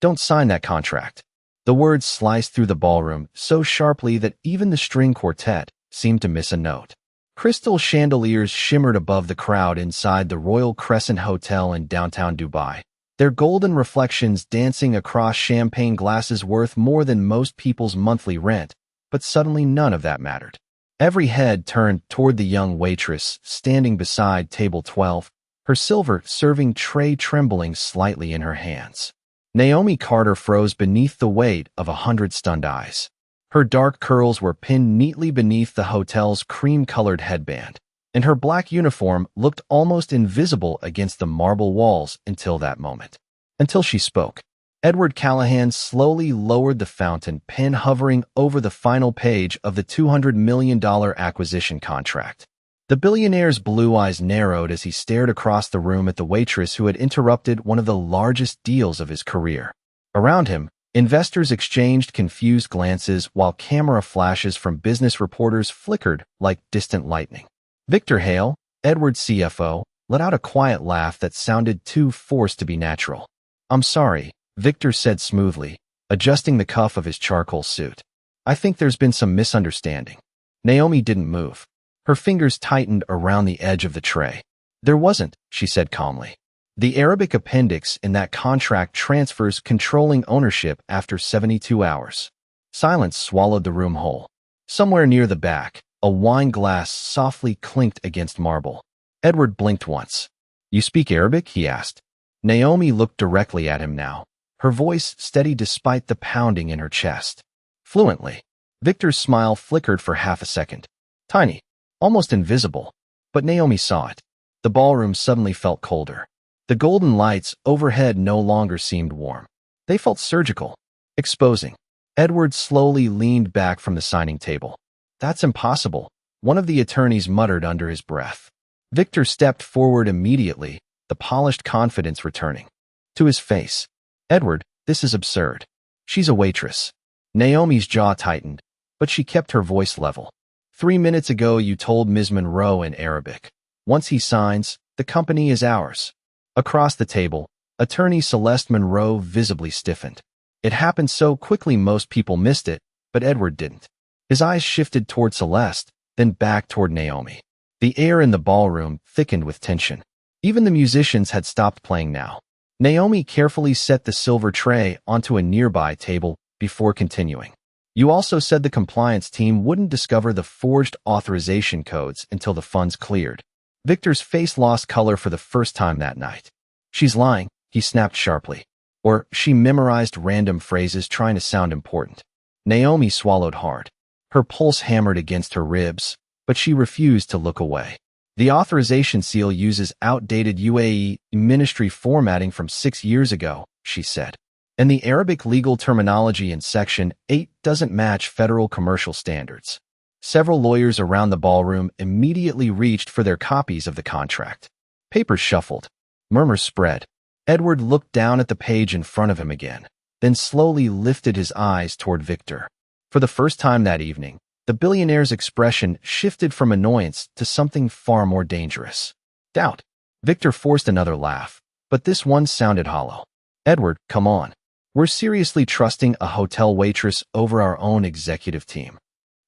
Don't sign that contract. The words sliced through the ballroom so sharply that even the string quartet seemed to miss a note. Crystal chandeliers shimmered above the crowd inside the Royal Crescent Hotel in downtown Dubai, their golden reflections dancing across champagne glasses worth more than most people's monthly rent, but suddenly none of that mattered. Every head turned toward the young waitress standing beside table 12, her silver serving tray trembling slightly in her hands. Naomi Carter froze beneath the weight of 100 stunned eyes. Her dark curls were pinned neatly beneath the hotel's cream-colored headband, and her black uniform looked almost invisible against the marble walls until that moment. Until she spoke. Edward Callahan slowly lowered the fountain pen hovering over the final page of the $200 million acquisition contract. The billionaire's blue eyes narrowed as he stared across the room at the waitress who had interrupted one of the largest deals of his career. Around him, investors exchanged confused glances while camera flashes from business reporters flickered like distant lightning. Victor Hale, Edward's CFO, let out a quiet laugh that sounded too forced to be natural. "I'm sorry," Victor said smoothly, adjusting the cuff of his charcoal suit. "I think there's been some misunderstanding." Naomi didn't move. Her fingers tightened around the edge of the tray. "There wasn't," she said calmly. "The Arabic appendix in that contract transfers controlling ownership after 72 hours. Silence swallowed the room whole. Somewhere near the back, a wine glass softly clinked against marble. Edward blinked once. "You speak Arabic?" he asked. Naomi looked directly at him now, her voice steady despite the pounding in her chest. "Fluently." Victor's smile flickered for half a second. Tiny. Almost invisible. But Naomi saw it. The ballroom suddenly felt colder. The golden lights overhead no longer seemed warm. They felt surgical. Exposing. Edward slowly leaned back from the signing table. "That's impossible," one of the attorneys muttered under his breath. Victor stepped forward immediately, the polished confidence returning. To his face. "Edward, this is absurd. She's a waitress." Naomi's jaw tightened, but she kept her voice level. 3 minutes ago you told Ms. Monroe in Arabic. Once he signs, the company is ours." Across the table, attorney Celeste Monroe visibly stiffened. It happened so quickly most people missed it, but Edward didn't. His eyes shifted toward Celeste, then back toward Naomi. The air in the ballroom thickened with tension. Even the musicians had stopped playing now. Naomi carefully set the silver tray onto a nearby table before continuing. "You also said the compliance team wouldn't discover the forged authorization codes until the funds cleared." Victor's face lost color for the first time that night. "She's lying," he snapped sharply. "Or she memorized random phrases trying to sound important." Naomi swallowed hard. Her pulse hammered against her ribs, but she refused to look away. "The authorization seal uses outdated UAE ministry formatting from 6 years ago," she said. "And the Arabic legal terminology in Section 8 doesn't match federal commercial standards." Several lawyers around the ballroom immediately reached for their copies of the contract. Papers shuffled. Murmurs spread. Edward looked down at the page in front of him again, then slowly lifted his eyes toward Victor. For the first time that evening, the billionaire's expression shifted from annoyance to something far more dangerous. Doubt. Victor forced another laugh, but this one sounded hollow. "Edward, come on. We're seriously trusting a hotel waitress over our own executive team."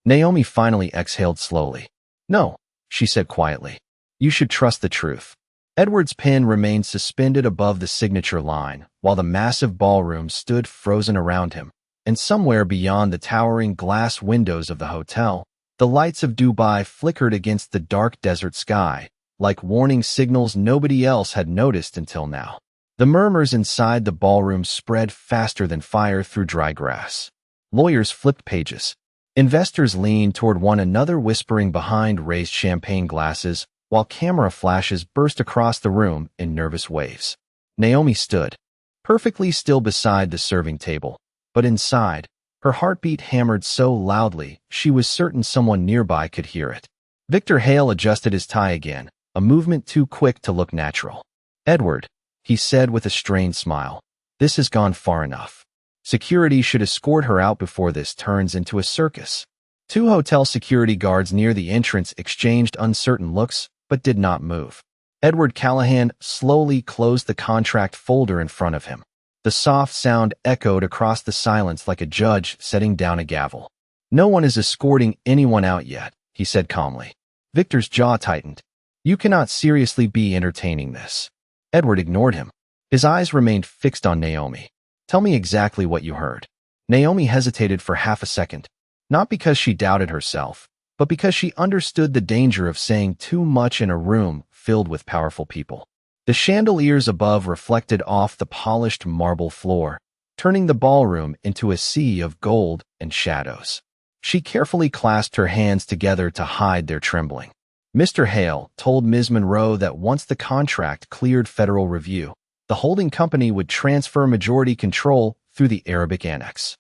Naomi finally exhaled slowly. "No," she said quietly. "You should trust the truth." Edward's pen remained suspended above the signature line, while the massive ballroom stood frozen around him. And somewhere beyond the towering glass windows of the hotel, the lights of Dubai flickered against the dark desert sky, like warning signals nobody else had noticed until now. The murmurs inside the ballroom spread faster than fire through dry grass. Lawyers flipped pages. Investors leaned toward one another whispering behind raised champagne glasses, while camera flashes burst across the room in nervous waves. Naomi stood, perfectly still beside the serving table, but inside, her heartbeat hammered so loudly she was certain someone nearby could hear it. Victor Hale adjusted his tie again, a movement too quick to look natural. "Edward," he said with a strained smile, "this has gone far enough. Security should escort her out before this turns into a circus." 2 hotel security guards near the entrance exchanged uncertain looks, but did not move. Edward Callahan slowly closed the contract folder in front of him. The soft sound echoed across the silence like a judge setting down a gavel. "No one is escorting anyone out yet," he said calmly. Victor's jaw tightened. "You cannot seriously be entertaining this." Edward ignored him. His eyes remained fixed on Naomi. "Tell me exactly what you heard." Naomi hesitated for half a second, not because she doubted herself, but because she understood the danger of saying too much in a room filled with powerful people. The chandeliers above reflected off the polished marble floor, turning the ballroom into a sea of gold and shadows. She carefully clasped her hands together to hide their trembling. Mr. Hale told Ms. Monroe that once the contract cleared federal review, the holding company would transfer majority control through the Arabic Annex.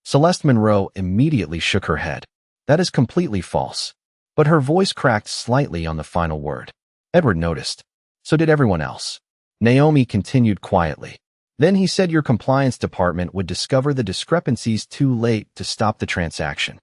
Celeste Monroe immediately shook her head. "That is completely false." But her voice cracked slightly on the final word. Edward noticed. So did everyone else. Naomi continued quietly. "Then he said your compliance department would discover the discrepancies too late to stop the transaction."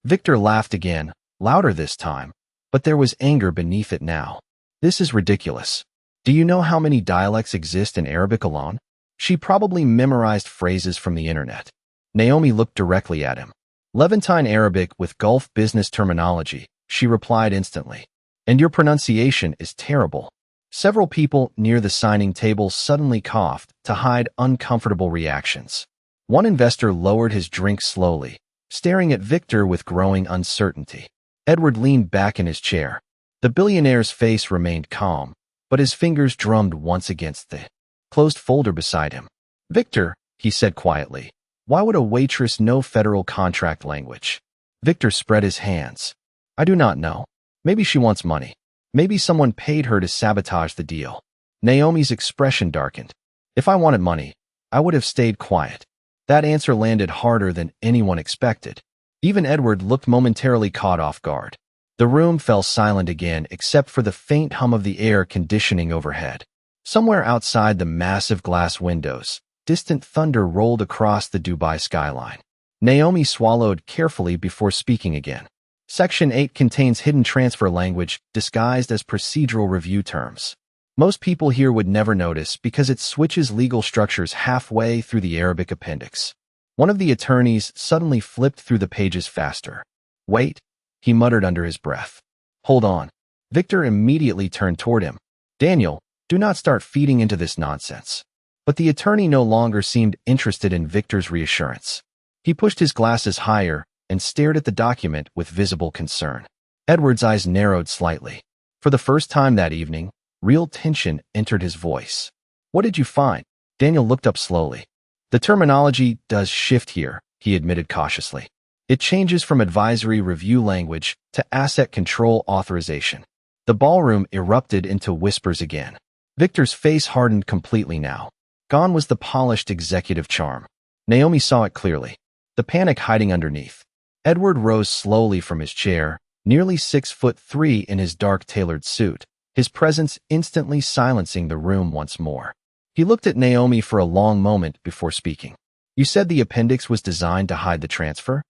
Victor laughed again, louder this time, but there was anger beneath it now. "This is ridiculous. Do you know how many dialects exist in Arabic alone?" She probably memorized phrases from the internet. Naomi looked directly at him. "Levantine Arabic with Gulf business terminology," she replied instantly. "And your pronunciation is terrible." Several people near the signing table suddenly coughed to hide uncomfortable reactions. One investor lowered his drink slowly, staring at Victor with growing uncertainty. Edward leaned back in his chair. The billionaire's face remained calm, but his fingers drummed once against the closed folder beside him. "Victor," he said quietly, "why would a waitress know federal contract language?" Victor spread his hands. "I do not know. Maybe she wants money. Maybe someone paid her to sabotage the deal." Naomi's expression darkened. "If I wanted money, I would have stayed quiet." That answer landed harder than anyone expected. Even Edward looked momentarily caught off guard. The room fell silent again except for the faint hum of the air conditioning overhead. Somewhere outside the massive glass windows, distant thunder rolled across the Dubai skyline. Naomi swallowed carefully before speaking again. Section 8 contains hidden transfer language disguised as procedural review terms. Most people here would never notice because it switches legal structures halfway through the Arabic appendix. One of the attorneys suddenly flipped through the pages faster. "Wait," he muttered under his breath. "Hold on." Victor immediately turned toward him. "Daniel, do not start feeding into this nonsense." But the attorney no longer seemed interested in Victor's reassurance. He pushed his glasses higher and stared at the document with visible concern. Edward's eyes narrowed slightly. For the first time that evening, real tension entered his voice. "What did you find?" Daniel looked up slowly. "The terminology does shift here," he admitted cautiously. "It changes from advisory review language to asset control authorization." The ballroom erupted into whispers again. Victor's face hardened completely now. Gone was the polished executive charm. Naomi saw it clearly, the panic hiding underneath. Edward rose slowly from his chair, nearly 6'3" in his dark tailored suit, his presence instantly silencing the room once more. He looked at Naomi for a long moment before speaking. "You said the appendix was designed to hide the transfer?"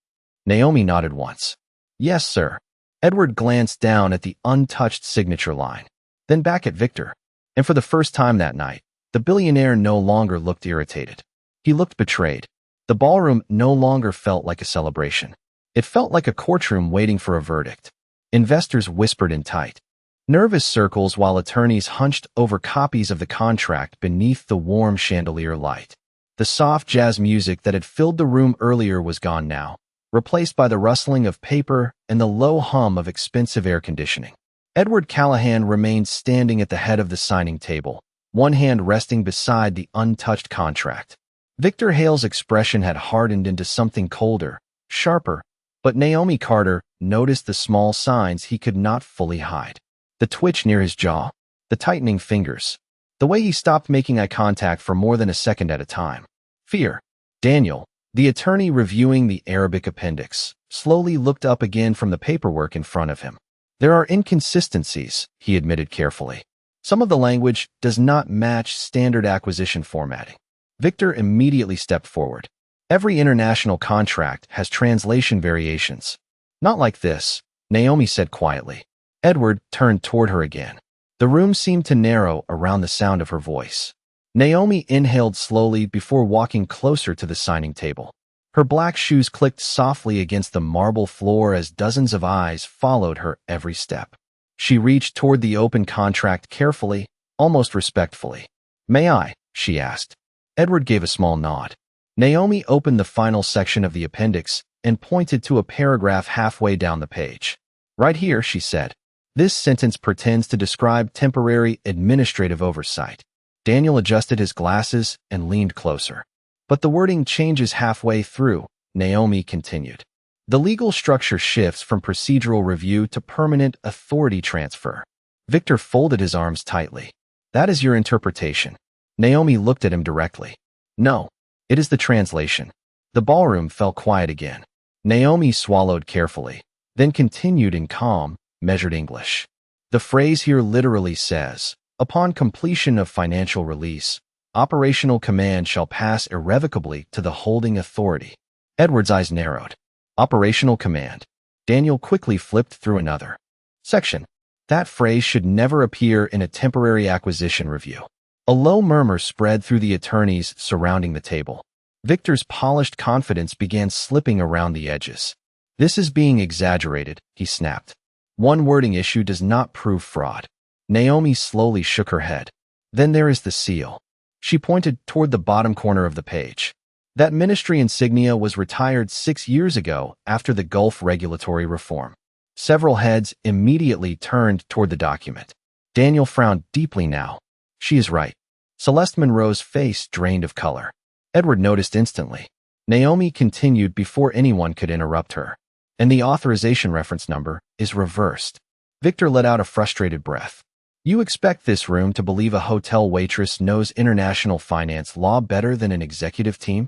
Naomi nodded once. "Yes, sir." Edward glanced down at the untouched signature line, then back at Victor. And for the first time that night, the billionaire no longer looked irritated. He looked betrayed. The ballroom no longer felt like a celebration. It felt like a courtroom waiting for a verdict. Investors whispered in tight, nervous circles while attorneys hunched over copies of the contract beneath the warm chandelier light. The soft jazz music that had filled the room earlier was gone now, replaced by the rustling of paper and the low hum of expensive air conditioning. Edward Callahan remained standing at the head of the signing table, one hand resting beside the untouched contract. Victor Hale's expression had hardened into something colder, sharper, but Naomi Carter noticed the small signs he could not fully hide. The twitch near his jaw, the tightening fingers, the way he stopped making eye contact for more than a second at a time. Fear. Daniel, the attorney reviewing the Arabic appendix, slowly looked up again from the paperwork in front of him. "There are inconsistencies," he admitted carefully. "Some of the language does not match standard acquisition formatting." Victor immediately stepped forward. "Every international contract has translation variations." "Not like this," Naomi said quietly. Edward turned toward her again. The room seemed to narrow around the sound of her voice. Naomi inhaled slowly before walking closer to the signing table. Her black shoes clicked softly against the marble floor as dozens of eyes followed her every step. She reached toward the open contract carefully, almost respectfully. "May I?" she asked. Edward gave a small nod. Naomi opened the final section of the appendix and pointed to a paragraph halfway down the page. "Right here," she said. "This sentence pretends to describe temporary administrative oversight." Daniel adjusted his glasses and leaned closer. "But the wording changes halfway through," Naomi continued. "The legal structure shifts from procedural review to permanent authority transfer." Victor folded his arms tightly. "That is your interpretation." Naomi looked at him directly. "No, it is the translation." The ballroom fell quiet again. Naomi swallowed carefully, then continued in calm, measured English. "The phrase here literally says, upon completion of financial release, operational command shall pass irrevocably to the holding authority." Edward's eyes narrowed. Operational command. Daniel quickly flipped through another section. That phrase should never appear in a temporary acquisition review. A low murmur spread through the attorneys surrounding the table. Victor's polished confidence began slipping around the edges. "This is being exaggerated," he snapped. "One wording issue does not prove fraud." Naomi slowly shook her head. "Then there is the seal." She pointed toward the bottom corner of the page. "That ministry insignia was retired 6 years ago after the Gulf regulatory reform." Several heads immediately turned toward the document. Daniel frowned deeply now. "She is right." Celeste Monroe's face drained of color. Edward noticed instantly. Naomi continued before anyone could interrupt her. "And the authorization reference number is reversed." Victor let out a frustrated breath. "You expect this room to believe a hotel waitress knows international finance law better than an executive team?"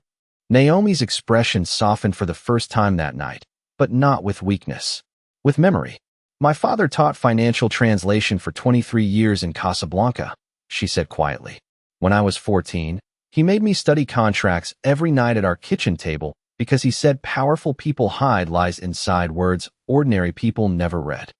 Naomi's expression softened for the first time that night, but not with weakness. With memory. "My father taught financial translation for 23 years in Casablanca," she said quietly. "When I was 14, he made me study contracts every night at our kitchen table because he said powerful people hide lies inside words ordinary people never read."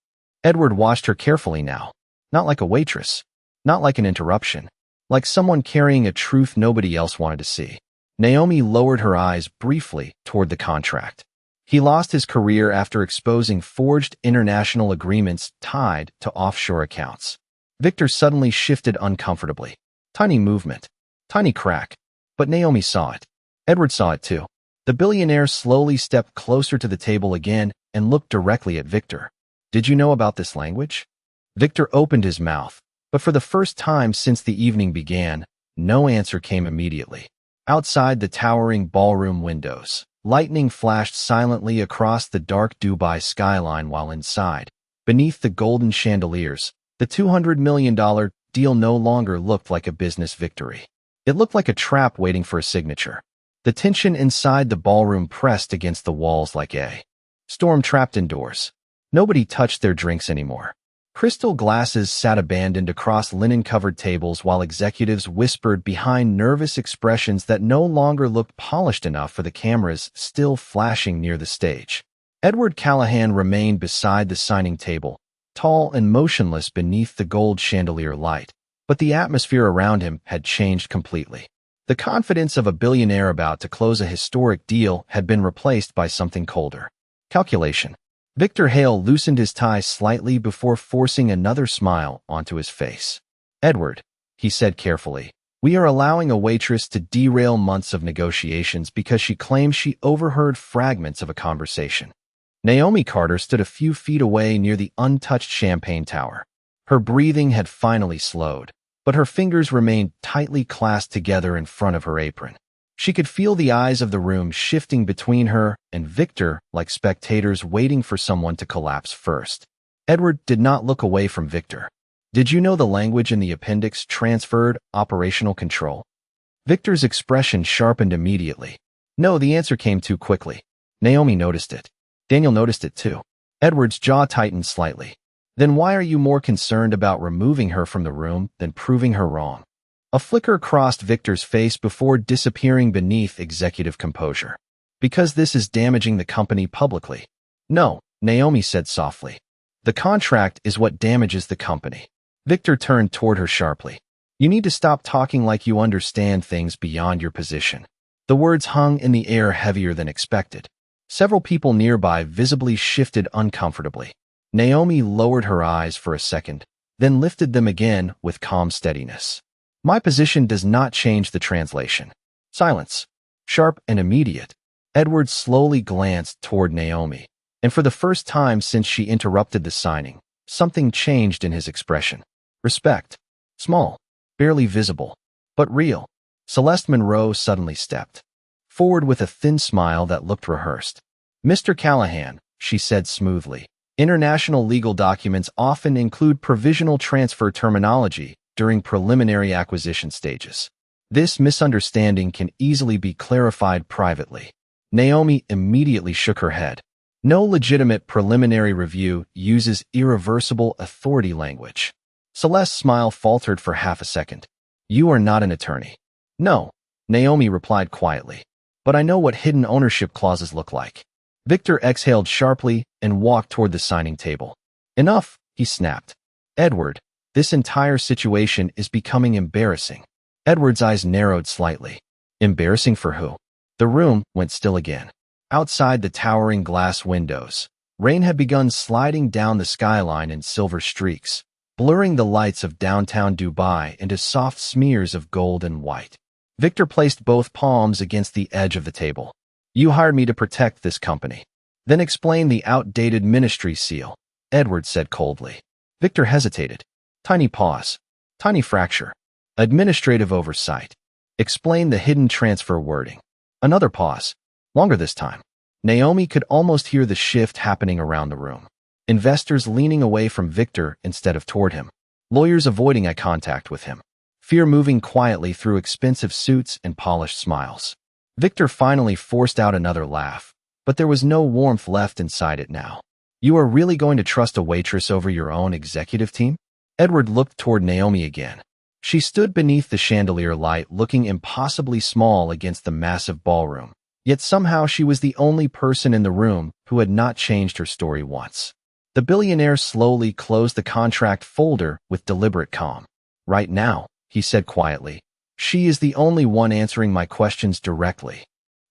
Edward watched her carefully now. Not like a waitress, not like an interruption, like someone carrying a truth nobody else wanted to see. Naomi lowered her eyes briefly toward the contract. "He lost his career after exposing forged international agreements tied to offshore accounts." Victor suddenly shifted uncomfortably. Tiny movement, tiny crack, but Naomi saw it. Edward saw it too. The billionaire slowly stepped closer to the table again and looked directly at Victor. "Did you know about this language?" Victor opened his mouth, but for the first time since the evening began, no answer came immediately. Outside the towering ballroom windows, lightning flashed silently across the dark Dubai skyline, while inside, beneath the golden chandeliers, the $200 million deal no longer looked like a business victory. It looked like a trap waiting for a signature. The tension inside the ballroom pressed against the walls like a storm trapped indoors. Nobody touched their drinks anymore. Crystal glasses sat abandoned across linen-covered tables while executives whispered behind nervous expressions that no longer looked polished enough for the cameras still flashing near the stage. Edward Callahan remained beside the signing table, tall and motionless beneath the gold chandelier light, but the atmosphere around him had changed completely. The confidence of a billionaire about to close a historic deal had been replaced by something colder. Calculation. Victor Hale loosened his tie slightly before forcing another smile onto his face. "Edward," he said carefully, "we are allowing a waitress to derail months of negotiations because she claims she overheard fragments of a conversation." Naomi Carter stood a few feet away near the untouched champagne tower. Her breathing had finally slowed, but her fingers remained tightly clasped together in front of her apron. She could feel the eyes of the room shifting between her and Victor like spectators waiting for someone to collapse first. Edward did not look away from Victor. "Did you know the language in the appendix transferred operational control?" Victor's expression sharpened immediately. No, the answer came too quickly. Naomi noticed it. Daniel noticed it too. Edward's jaw tightened slightly. "Then why are you more concerned about removing her from the room than proving her wrong?" A flicker crossed Victor's face before disappearing beneath executive composure. "Because this is damaging the company publicly." "No," Naomi said softly. "The contract is what damages the company." Victor turned toward her sharply. You need to stop talking like you understand things beyond your position. The words hung in the air heavier than expected. Several people nearby visibly shifted uncomfortably. Naomi lowered her eyes for a second, then lifted them again with calm steadiness. My position does not change the translation. Silence. Sharp and immediate. Edward slowly glanced toward Naomi, and for the first time since she interrupted the signing, something changed in his expression. Respect. Small. Barely visible. But real. Celeste Monroe suddenly stepped forward with a thin smile that looked rehearsed. Mr. Callahan, she said smoothly, international legal documents often include provisional transfer terminology during preliminary acquisition stages. This misunderstanding can easily be clarified privately. Naomi immediately shook her head. No legitimate preliminary review uses irreversible authority language. Celeste's smile faltered for half a second. You are not an attorney. No, Naomi replied quietly. But I know what hidden ownership clauses look like. Victor exhaled sharply and walked toward the signing table. Enough, he snapped. Edward, this entire situation is becoming embarrassing. Edward's eyes narrowed slightly. Embarrassing for who? The room went still again. Outside the towering glass windows, rain had begun sliding down the skyline in silver streaks, blurring the lights of downtown Dubai into soft smears of gold and white. Victor placed both palms against the edge of the table. You hired me to protect this company. Then explain the outdated ministry seal, Edward said coldly. Victor hesitated. Tiny pause. Tiny fracture. Administrative oversight. Explain the hidden transfer wording. Another pause. Longer this time. Naomi could almost hear the shift happening around the room. Investors leaning away from Victor instead of toward him. Lawyers avoiding eye contact with him. Fear moving quietly through expensive suits and polished smiles. Victor finally forced out another laugh, but there was no warmth left inside it now. You are really going to trust a waitress over your own executive team? Edward looked toward Naomi again. She stood beneath the chandelier light looking impossibly small against the massive ballroom, yet somehow she was the only person in the room who had not changed her story once. The billionaire slowly closed the contract folder with deliberate calm. Right now, he said quietly, she is the only one answering my questions directly.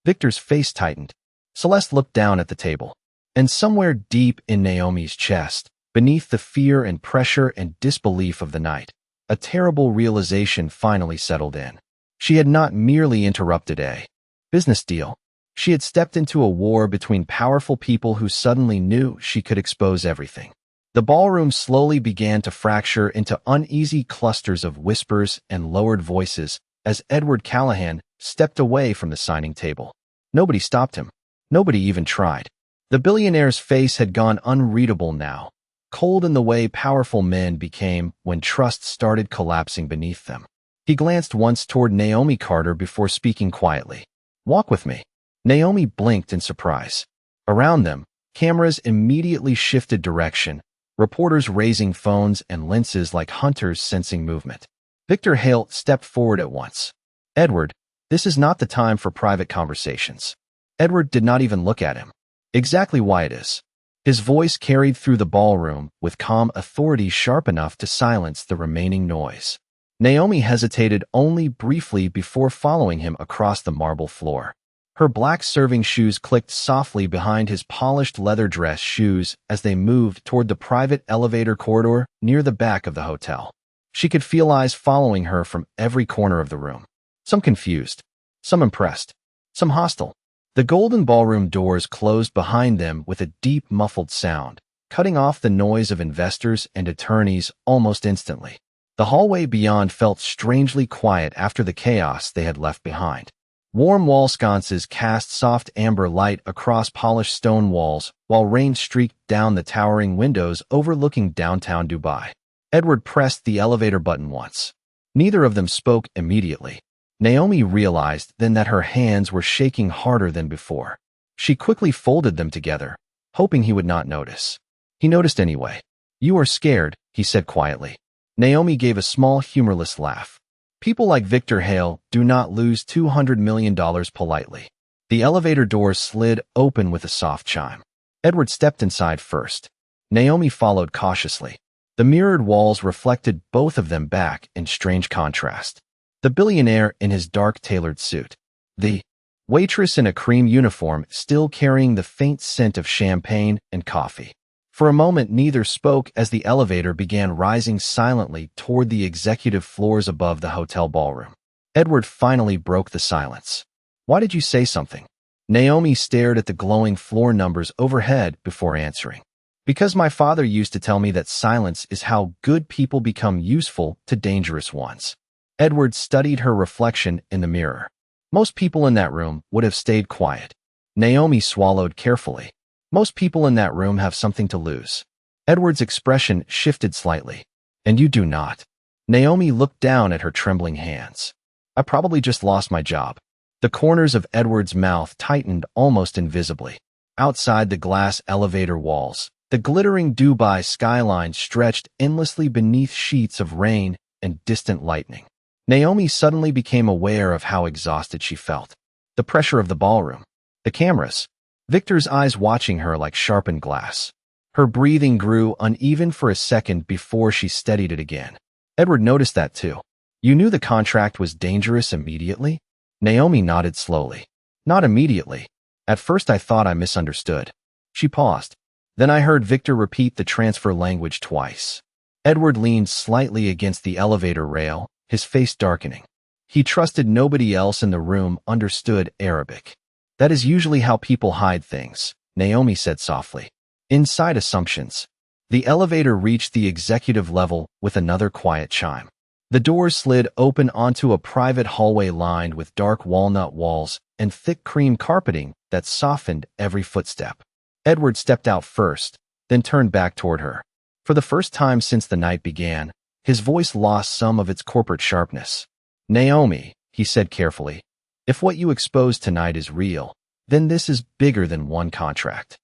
Victor's face tightened. Celeste looked down at the table, and somewhere deep in Naomi's chest, beneath the fear and pressure and disbelief of the night, a terrible realization finally settled in. She had not merely interrupted a business deal. She had stepped into a war between powerful people who suddenly knew she could expose everything. The ballroom slowly began to fracture into uneasy clusters of whispers and lowered voices as Edward Callahan stepped away from the signing table. Nobody stopped him. Nobody even tried. The billionaire's face had gone unreadable now, cold in the way powerful men became when trust started collapsing beneath them. He glanced once toward Naomi Carter before speaking quietly. Walk with me. Naomi blinked in surprise. Around them, cameras immediately shifted direction, reporters raising phones and lenses like hunters sensing movement. Victor Hale stepped forward at once. Edward, this is not the time for private conversations. Edward did not even look at him. Exactly why it is. His voice carried through the ballroom with calm authority sharp enough to silence the remaining noise. Naomi hesitated only briefly before following him across the marble floor. Her black serving shoes clicked softly behind his polished leather dress shoes as they moved toward the private elevator corridor near the back of the hotel. She could feel eyes following her from every corner of the room. Some confused, some impressed, some hostile. The golden ballroom doors closed behind them with a deep muffled sound, cutting off the noise of investors and attorneys almost instantly. The hallway beyond felt strangely quiet after the chaos they had left behind. Warm wall sconces cast soft amber light across polished stone walls, while rain streaked down the towering windows overlooking downtown Dubai. Edward pressed the elevator button once. Neither of them spoke immediately. Naomi realized then that her hands were shaking harder than before. She quickly folded them together, hoping he would not notice. He noticed anyway. You are scared, he said quietly. Naomi gave a small humorless laugh. People like Victor Hale do not lose $200 million politely. The elevator doors slid open with a soft chime. Edward stepped inside first. Naomi followed cautiously. The mirrored walls reflected both of them back in strange contrast. The billionaire in his dark tailored suit. The waitress in a cream uniform still carrying the faint scent of champagne and coffee. For a moment, neither spoke as the elevator began rising silently toward the executive floors above the hotel ballroom. Edward finally broke the silence. "Why did you say something?" Naomi stared at the glowing floor numbers overhead before answering. "Because my father used to tell me that silence is how good people become useful to dangerous ones." Edward studied her reflection in the mirror. Most people in that room would have stayed quiet. Naomi swallowed carefully. Most people in that room have something to lose. Edward's expression shifted slightly. "And you do not." Naomi looked down at her trembling hands. "I probably just lost my job." The corners of Edward's mouth tightened almost invisibly. Outside the glass elevator walls, the glittering Dubai skyline stretched endlessly beneath sheets of rain and distant lightning. Naomi suddenly became aware of how exhausted she felt. The pressure of the ballroom, the cameras, Victor's eyes watching her like sharpened glass. Her breathing grew uneven for a second before she steadied it again. Edward noticed that too. "You knew the contract was dangerous immediately?" Naomi nodded slowly. "Not immediately. At first I thought I misunderstood." She paused. "Then I heard Victor repeat the transfer language twice." Edward leaned slightly against the elevator rail, his face darkening. He trusted nobody else in the room understood Arabic. "That is usually how people hide things," Naomi said softly. "Inside assumptions." The elevator reached the executive level with another quiet chime. The doors slid open onto a private hallway lined with dark walnut walls and thick cream carpeting that softened every footstep. Edward stepped out first, then turned back toward her. For the first time since the night began, his voice lost some of its corporate sharpness. "Naomi," he said carefully, "if what you exposed tonight is real, then this is bigger than one contract."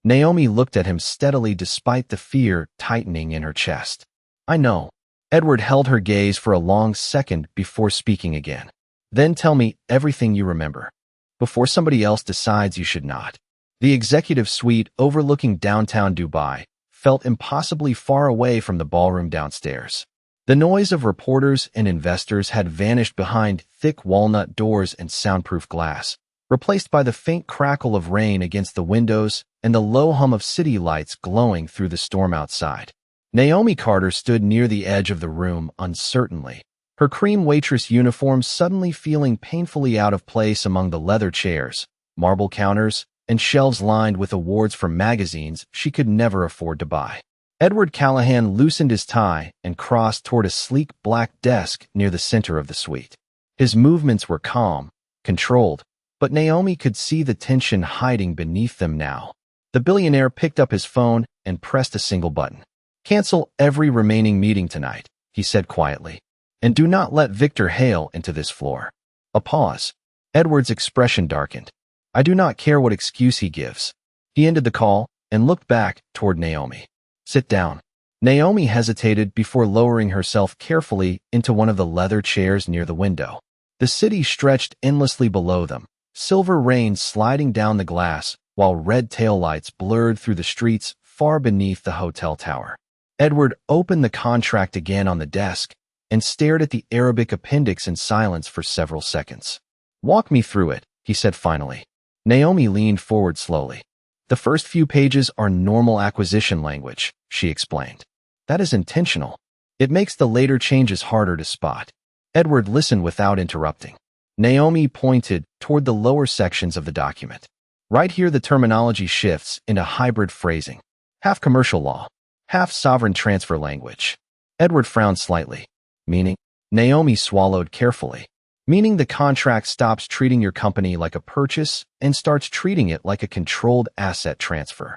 Naomi looked at him steadily despite the fear tightening in her chest. "I know." Edward held her gaze for a long second before speaking again. "Then tell me everything you remember. Before somebody else decides you should not." The executive suite overlooking downtown Dubai felt impossibly far away from the ballroom downstairs. The noise of reporters and investors had vanished behind thick walnut doors and soundproof glass, replaced by the faint crackle of rain against the windows and the low hum of city lights glowing through the storm outside. Naomi Carter stood near the edge of the room uncertainly, her cream waitress uniform suddenly feeling painfully out of place among the leather chairs, marble counters, and shelves lined with awards from magazines she could never afford to buy. Edward Callahan loosened his tie and crossed toward a sleek black desk near the center of the suite. His movements were calm, controlled, but Naomi could see the tension hiding beneath them now. The billionaire picked up his phone and pressed a single button. "Cancel every remaining meeting tonight," he said quietly, "and do not let Victor Hale into this floor." A pause. Edward's expression darkened. "I do not care what excuse he gives." He ended the call and looked back toward Naomi. "Sit down." Naomi hesitated before lowering herself carefully into one of the leather chairs near the window. The city stretched endlessly below them, silver rain sliding down the glass, while red taillights blurred through the streets far beneath the hotel tower. Edward opened the contract again on the desk and stared at the Arabic appendix in silence for several seconds. "Walk me through it," he said finally. Naomi leaned forward slowly. "The first few pages are normal acquisition language," she explained. "That is intentional. It makes the later changes harder to spot." Edward listened without interrupting. Naomi pointed toward the lower sections of the document. "Right here the terminology shifts into hybrid phrasing. Half commercial law, half sovereign transfer language." Edward frowned slightly. "Meaning?" Naomi swallowed carefully. "Meaning the contract stops treating your company like a purchase and starts treating it like a controlled asset transfer."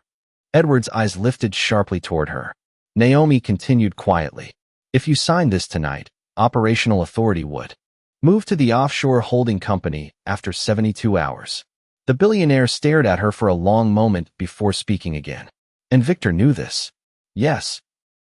Edward's eyes lifted sharply toward her. Naomi continued quietly. "If you signed this tonight, operational authority would move to the offshore holding company after 72 hours. The billionaire stared at her for a long moment before speaking again. "And Victor knew this?" "Yes."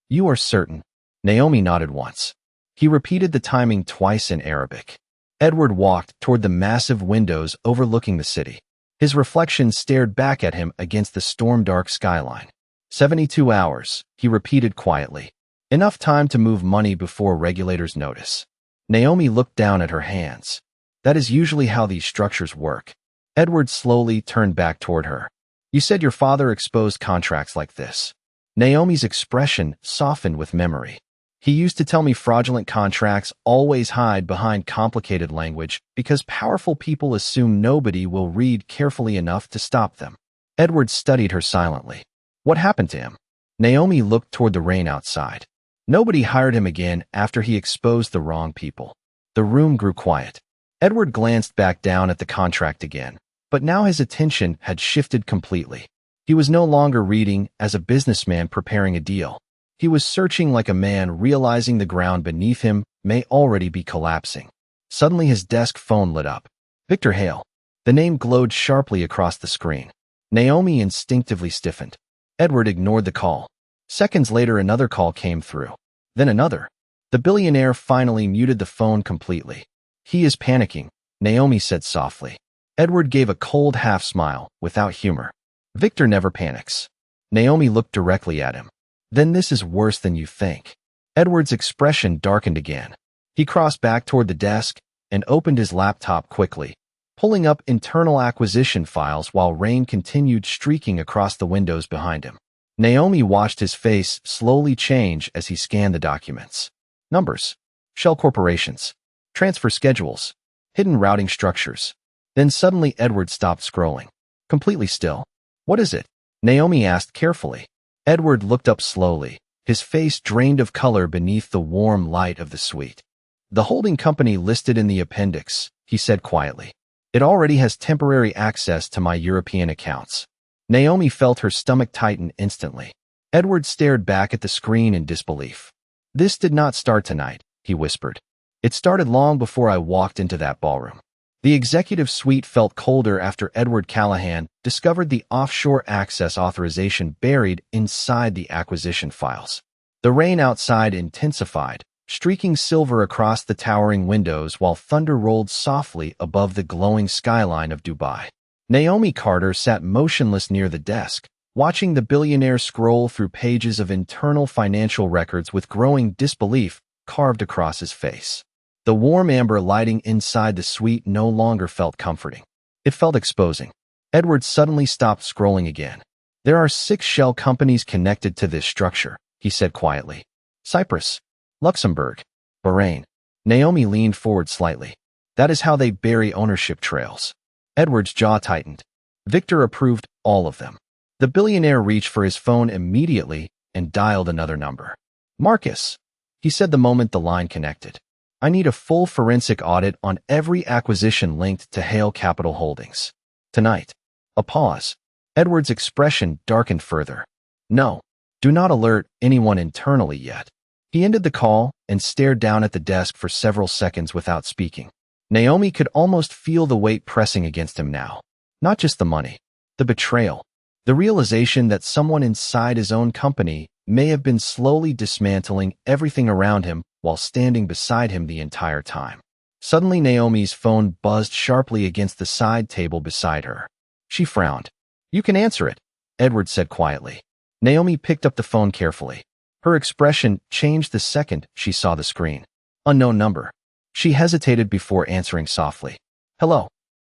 "You are certain?" Naomi nodded once. He repeated the timing twice in Arabic. Edward walked toward the massive windows overlooking the city. His reflection stared back at him against the storm-dark skyline. 72 hours, he repeated quietly. Enough time to move money before regulators notice. Naomi looked down at her hands. That is usually how these structures work. Edward slowly turned back toward her. You said your father exposed contracts like this. Naomi's expression softened with memory. He used to tell me fraudulent contracts always hide behind complicated language because powerful people assume nobody will read carefully enough to stop them. Edward studied her silently. What happened to him? Naomi looked toward the rain outside. Nobody hired him again after he exposed the wrong people. The room grew quiet. Edward glanced back down at the contract again, but now his attention had shifted completely. He was no longer reading as a businessman preparing a deal. He was searching like a man realizing the ground beneath him may already be collapsing. Suddenly his desk phone lit up. Victor Hale. The name glowed sharply across the screen. Naomi instinctively stiffened. Edward ignored the call. Seconds later another call came through. Then another. The billionaire finally muted the phone completely. He is panicking, Naomi said softly. Edward gave a cold half-smile, without humor. Victor never panics. Naomi looked directly at him. Then this is worse than you think. Edward's expression darkened again. He crossed back toward the desk and opened his laptop quickly, pulling up internal acquisition files while rain continued streaking across the windows behind him. Naomi watched his face slowly change as he scanned the documents. Numbers, shell corporations, transfer schedules, hidden routing structures. Then suddenly Edward stopped scrolling. Completely still. What is it? Naomi asked carefully. Edward looked up slowly, his face drained of color beneath the warm light of the suite. The holding company listed in the appendix, he said quietly. It already has temporary access to my European accounts. Naomi felt her stomach tighten instantly. Edward stared back at the screen in disbelief. This did not start tonight, he whispered. It started long before I walked into that ballroom. The executive suite felt colder after Edward Callahan discovered the offshore access authorization buried inside the acquisition files. The rain outside intensified, streaking silver across the towering windows while thunder rolled softly above the glowing skyline of Dubai. Naomi Carter sat motionless near the desk, watching the billionaire scroll through pages of internal financial records with growing disbelief carved across his face. The warm amber lighting inside the suite no longer felt comforting. It felt exposing. Edward suddenly stopped scrolling again. There are 6 shell companies connected to this structure, he said quietly. Cyprus, Luxembourg, Bahrain. Naomi leaned forward slightly. That is how they bury ownership trails. Edward's jaw tightened. Victor approved all of them. The billionaire reached for his phone immediately and dialed another number. Marcus, he said the moment the line connected. I need a full forensic audit on every acquisition linked to Hale Capital Holdings. Tonight. A pause. Edward's expression darkened further. No, do not alert anyone internally yet. He ended the call and stared down at the desk for several seconds without speaking. Naomi could almost feel the weight pressing against him now. Not just the money, the betrayal, the realization that someone inside his own company may have been slowly dismantling everything around him while standing beside him the entire time. Suddenly Naomi's phone buzzed sharply against the side table beside her. She frowned. You can answer it, Edward said quietly. Naomi picked up the phone carefully. Her expression changed the second she saw the screen. Unknown number. She hesitated before answering softly. Hello.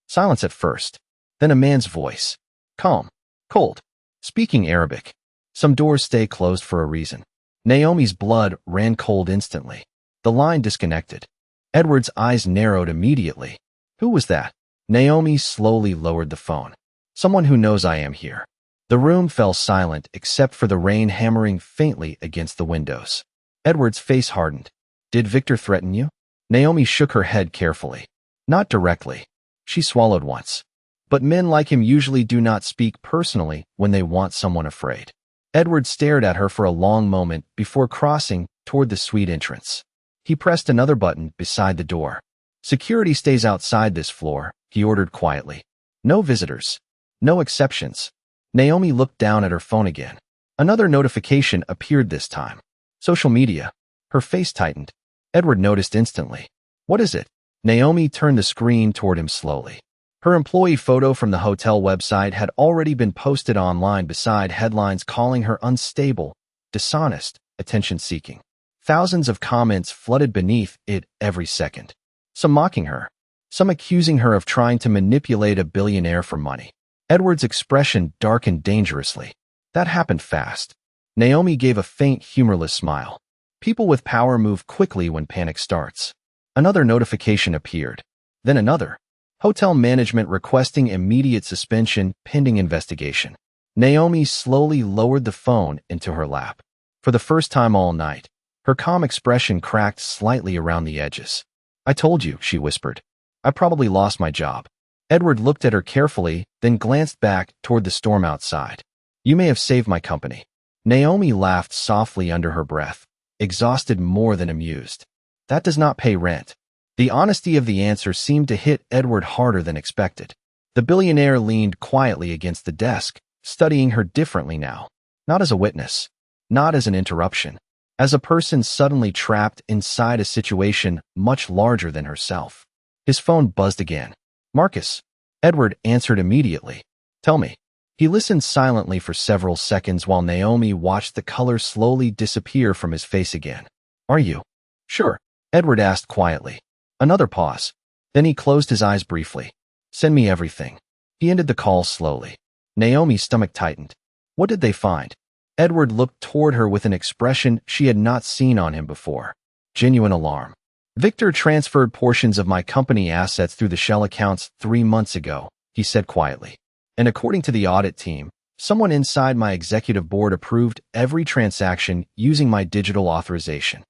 Silence at first. Then a man's voice. Calm. Cold. Speaking Arabic. Some doors stay closed for a reason. Naomi's blood ran cold instantly. The line disconnected. Edward's eyes narrowed immediately. Who was that? Naomi slowly lowered the phone. Someone who knows I am here. The room fell silent except for the rain hammering faintly against the windows. Edward's face hardened. Did Victor threaten you? Naomi shook her head carefully. Not directly. She swallowed once. But men like him usually do not speak personally when they want someone afraid. Edward stared at her for a long moment before crossing toward the suite entrance. He pressed another button beside the door. Security stays outside this floor, he ordered quietly. No visitors. No exceptions. Naomi looked down at her phone again. Another notification appeared this time. Social media. Her face tightened. Edward noticed instantly. What is it? Naomi turned the screen toward him slowly. Her employee photo from the hotel website had already been posted online beside headlines calling her unstable, dishonest, attention-seeking. Thousands of comments flooded beneath it every second. Some mocking her, some accusing her of trying to manipulate a billionaire for money. Edward's expression darkened dangerously. That happened fast. Naomi gave a faint, humorless smile. People with power move quickly when panic starts. Another notification appeared. Then another. Hotel management requesting immediate suspension pending investigation. Naomi slowly lowered the phone into her lap. For the first time all night, her calm expression cracked slightly around the edges. "I told you," she whispered. "I probably lost my job." Edward looked at her carefully, then glanced back toward the storm outside. "You may have saved my company." Naomi laughed softly under her breath, exhausted more than amused. "That does not pay rent." The honesty of the answer seemed to hit Edward harder than expected. The billionaire leaned quietly against the desk, studying her differently now. Not as a witness, not as an interruption, as a person suddenly trapped inside a situation much larger than herself. His phone buzzed again. "Marcus." Edward answered immediately. "Tell me." He listened silently for several seconds while Naomi watched the color slowly disappear from his face again. "Are you sure?" Edward asked quietly. Another pause. Then he closed his eyes briefly. "Send me everything." He ended the call slowly. Naomi's stomach tightened. What did they find? Edward looked toward her with an expression she had not seen on him before. Genuine alarm. "Victor transferred portions of my company assets through the shell accounts 3 months ago," he said quietly. "And according to the audit team, someone inside my executive board approved every transaction using my digital authorization."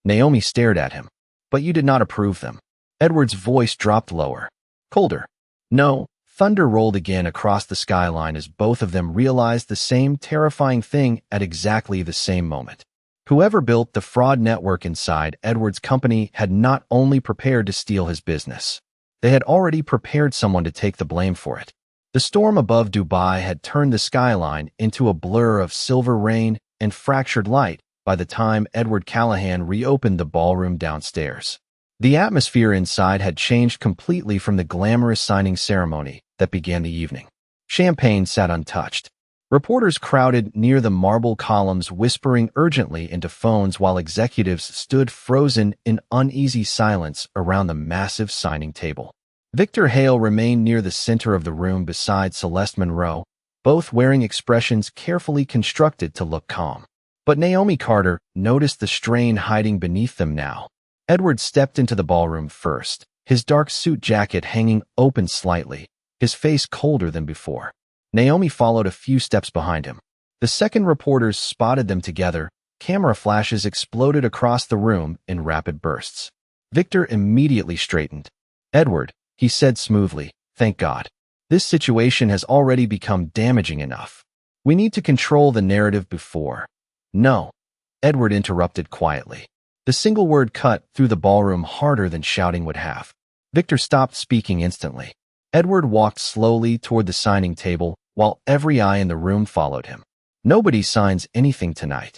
Naomi stared at him. "But you did not approve them." Edward's voice dropped lower, colder. "No." Thunder rolled again across the skyline as both of them realized the same terrifying thing at exactly the same moment. Whoever built the fraud network inside Edward's company had not only prepared to steal his business, they had already prepared someone to take the blame for it. The storm above Dubai had turned the skyline into a blur of silver rain and fractured light by the time Edward Callahan reopened the ballroom downstairs. The atmosphere inside had changed completely from the glamorous signing ceremony that began the evening. Champagne sat untouched. Reporters crowded near the marble columns whispering urgently into phones while executives stood frozen in uneasy silence around the massive signing table. Victor Hale remained near the center of the room beside Celeste Monroe, both wearing expressions carefully constructed to look calm. But Naomi Carter noticed the strain hiding beneath them now. Edward stepped into the ballroom first, his dark suit jacket hanging open slightly, his face colder than before. Naomi followed a few steps behind him. The second reporters spotted them together. Camera flashes exploded across the room in rapid bursts. Victor immediately straightened. "Edward," he said smoothly, "thank God. This situation has already become damaging enough. We need to control the narrative before." "No," Edward interrupted quietly. The single word cut through the ballroom harder than shouting would have. Victor stopped speaking instantly. Edward walked slowly toward the signing table while every eye in the room followed him. "Nobody signs anything tonight,"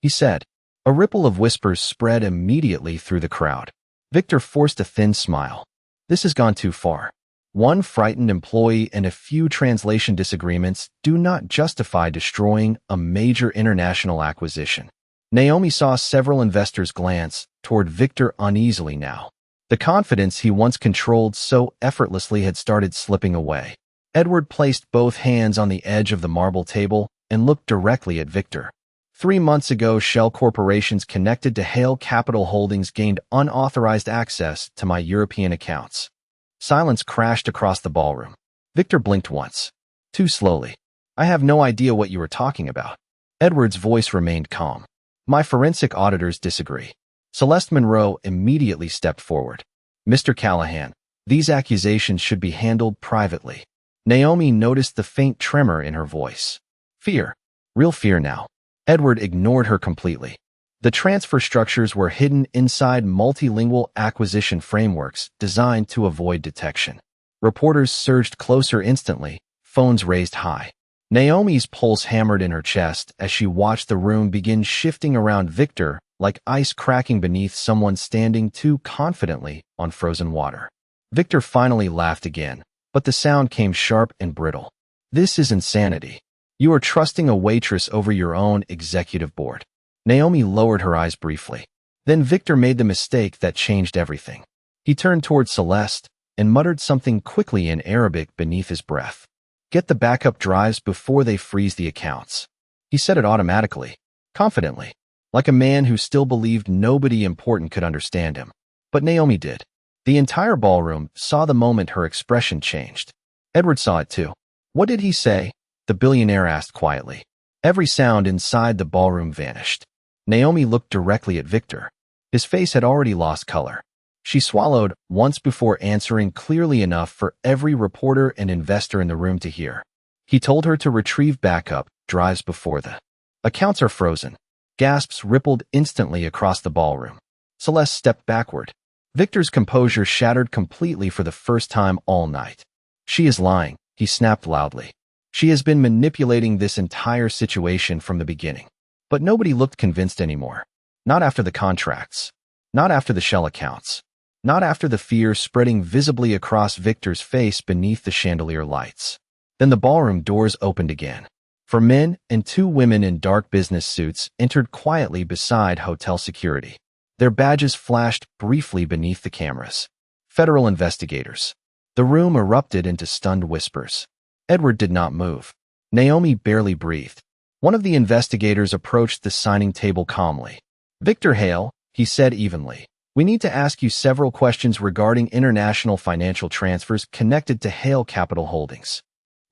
he said. A ripple of whispers spread immediately through the crowd. Victor forced a thin smile. "This has gone too far. One frightened employee and a few translation disagreements do not justify destroying a major international acquisition." Naomi saw several investors glance toward Victor uneasily now. The confidence he once controlled so effortlessly had started slipping away. Edward placed both hands on the edge of the marble table and looked directly at Victor. 3 months ago, shell corporations connected to Hale Capital Holdings gained unauthorized access to my European accounts. Silence crashed across the ballroom. Victor blinked once. Too slowly. "I have no idea what you are talking about." Edward's voice remained calm. "My forensic auditors disagree." Celeste Monroe immediately stepped forward. "Mr. Callahan, these accusations should be handled privately." Naomi noticed the faint tremor in her voice. Fear. Real fear now. Edward ignored her completely. The transfer structures were hidden inside multilingual acquisition frameworks designed to avoid detection. Reporters surged closer instantly, phones raised high. Naomi's pulse hammered in her chest as she watched the room begin shifting around Victor like ice cracking beneath someone standing too confidently on frozen water. Victor finally laughed again, but the sound came sharp and brittle. "This is insanity. You are trusting a waitress over your own executive board." Naomi lowered her eyes briefly. Then Victor made the mistake that changed everything. He turned toward Celeste and muttered something quickly in Arabic beneath his breath. Get the backup drives before they freeze the accounts. He said it automatically, confidently, like a man who still believed nobody important could understand him. But Naomi did. The entire ballroom saw the moment her expression changed. Edward saw it too. What did he say? The billionaire asked quietly. Every sound inside the ballroom vanished. Naomi looked directly at Victor. His face had already lost color. She swallowed once before answering clearly enough for every reporter and investor in the room to hear. He told her to retrieve backup drives before the accounts are frozen. Gasps rippled instantly across the ballroom. Celeste stepped backward. Victor's composure shattered completely for the first time all night. She is lying, he snapped loudly. She has been manipulating this entire situation from the beginning. But nobody looked convinced anymore. Not after the contracts. Not after the shell accounts. Not after the fear spreading visibly across Victor's face beneath the chandelier lights. Then the ballroom doors opened again. 4 men and 2 women in dark business suits entered quietly beside hotel security. Their badges flashed briefly beneath the cameras. Federal investigators. The room erupted into stunned whispers. Edward did not move. Naomi barely breathed. One of the investigators approached the signing table calmly. Victor Hale, he said evenly. We need to ask you several questions regarding international financial transfers connected to Hale Capital Holdings.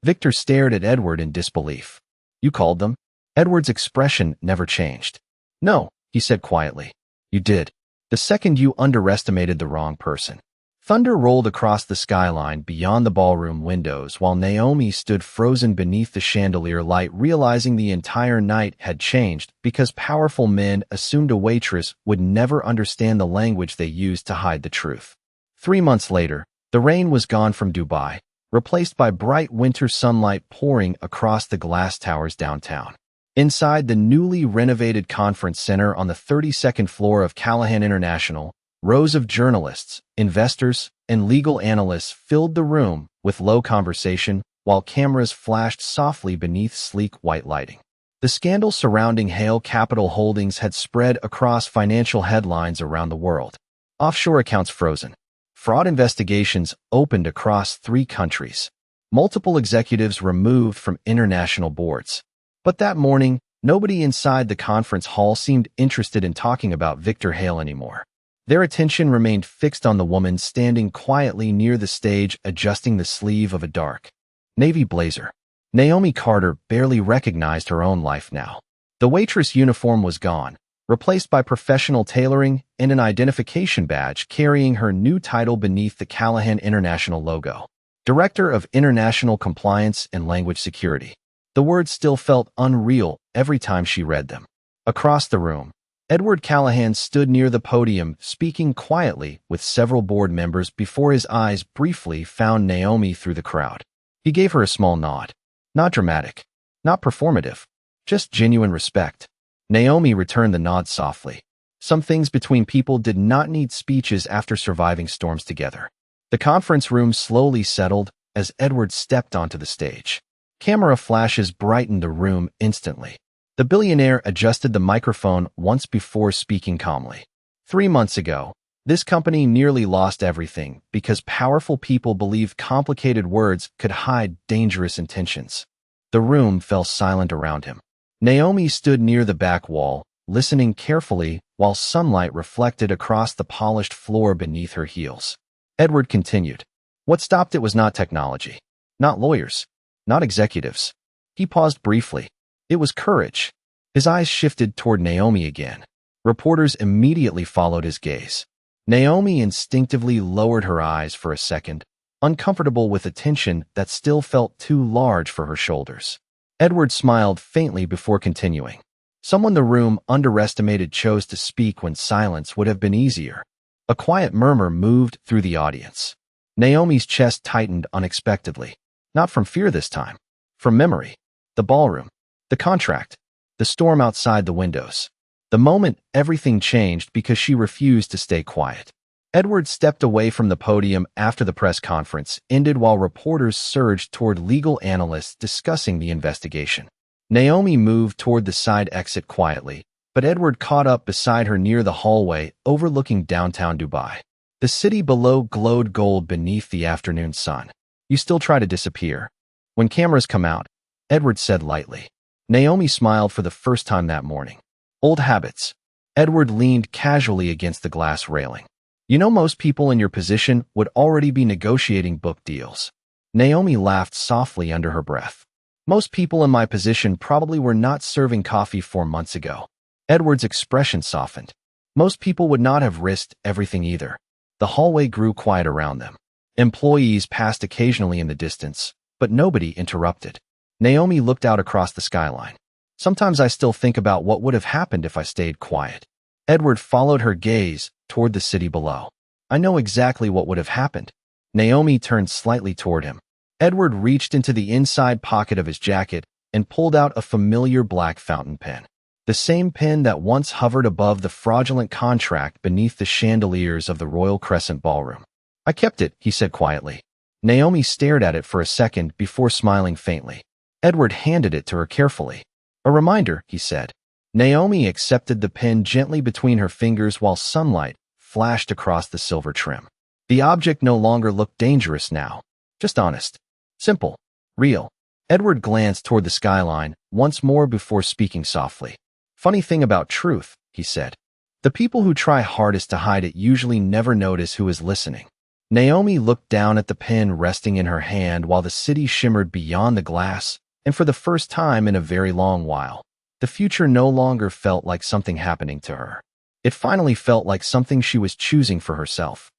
Victor stared at Edward in disbelief. You called them? Edward's expression never changed. No, he said quietly. You did. The second you underestimated the wrong person. Thunder rolled across the skyline beyond the ballroom windows while Naomi stood frozen beneath the chandelier light, realizing the entire night had changed because powerful men assumed a waitress would never understand the language they used to hide the truth. 3 months later, the rain was gone from Dubai, replaced by bright winter sunlight pouring across the glass towers downtown. Inside the newly renovated conference center on the 32nd floor of Callahan International, rows of journalists, investors, and legal analysts filled the room with low conversation while cameras flashed softly beneath sleek white lighting. The scandal surrounding Hale Capital Holdings had spread across financial headlines around the world. Offshore accounts frozen. Fraud investigations opened across 3 countries. Multiple executives removed from international boards. But that morning, nobody inside the conference hall seemed interested in talking about Victor Hale anymore. Their attention remained fixed on the woman standing quietly near the stage, adjusting the sleeve of a dark navy blazer. Naomi Carter barely recognized her own life now. The waitress uniform was gone, replaced by professional tailoring and an identification badge carrying her new title beneath the Callahan International logo. Director of International Compliance and Language Security. The words still felt unreal every time she read them. Across the room, Edward Callahan stood near the podium, speaking quietly with several board members before his eyes briefly found Naomi through the crowd. He gave her a small nod. Not dramatic, not performative, just genuine respect. Naomi returned the nod softly. Some things between people did not need speeches after surviving storms together. The conference room slowly settled as Edward stepped onto the stage. Camera flashes brightened the room instantly. The billionaire adjusted the microphone once before speaking calmly. 3 months ago, this company nearly lost everything because powerful people believed complicated words could hide dangerous intentions. The room fell silent around him. Naomi stood near the back wall, listening carefully while sunlight reflected across the polished floor beneath her heels. Edward continued. What stopped it was not technology, not lawyers, not executives. He paused briefly. It was courage. His eyes shifted toward Naomi again. Reporters immediately followed his gaze. Naomi instinctively lowered her eyes for a second, uncomfortable with attention that still felt too large for her shoulders. Edward smiled faintly before continuing. Someone the room underestimated chose to speak when silence would have been easier. A quiet murmur moved through the audience. Naomi's chest tightened unexpectedly. Not from fear this time. From memory. The ballroom. The contract. The storm outside the windows. The moment everything changed because she refused to stay quiet. Edward stepped away from the podium after the press conference ended while reporters surged toward legal analysts discussing the investigation. Naomi moved toward the side exit quietly, but Edward caught up beside her near the hallway overlooking downtown Dubai. The city below glowed gold beneath the afternoon sun. You still try to disappear. When cameras come out, Edward said lightly. Naomi smiled for the first time that morning. Old habits. Edward leaned casually against the glass railing. You know, most people in your position would already be negotiating book deals. Naomi laughed softly under her breath. Most people in my position probably were not serving coffee 4 months ago. Edward's expression softened. Most people would not have risked everything either. The hallway grew quiet around them. Employees passed occasionally in the distance, but nobody interrupted. Naomi looked out across the skyline. Sometimes I still think about what would have happened if I stayed quiet. Edward followed her gaze toward the city below. I know exactly what would have happened. Naomi turned slightly toward him. Edward reached into the inside pocket of his jacket and pulled out a familiar black fountain pen. The same pen that once hovered above the fraudulent contract beneath the chandeliers of the Royal Crescent Ballroom. I kept it, he said quietly. Naomi stared at it for a second before smiling faintly. Edward handed it to her carefully. A reminder, he said. Naomi accepted the pen gently between her fingers while sunlight flashed across the silver trim. The object no longer looked dangerous now, just honest. Simple. Real. Edward glanced toward the skyline once more before speaking softly. Funny thing about truth, he said. The people who try hardest to hide it usually never notice who is listening. Naomi looked down at the pen resting in her hand while the city shimmered beyond the glass, and for the first time in a very long while, the future no longer felt like something happening to her. It finally felt like something she was choosing for herself.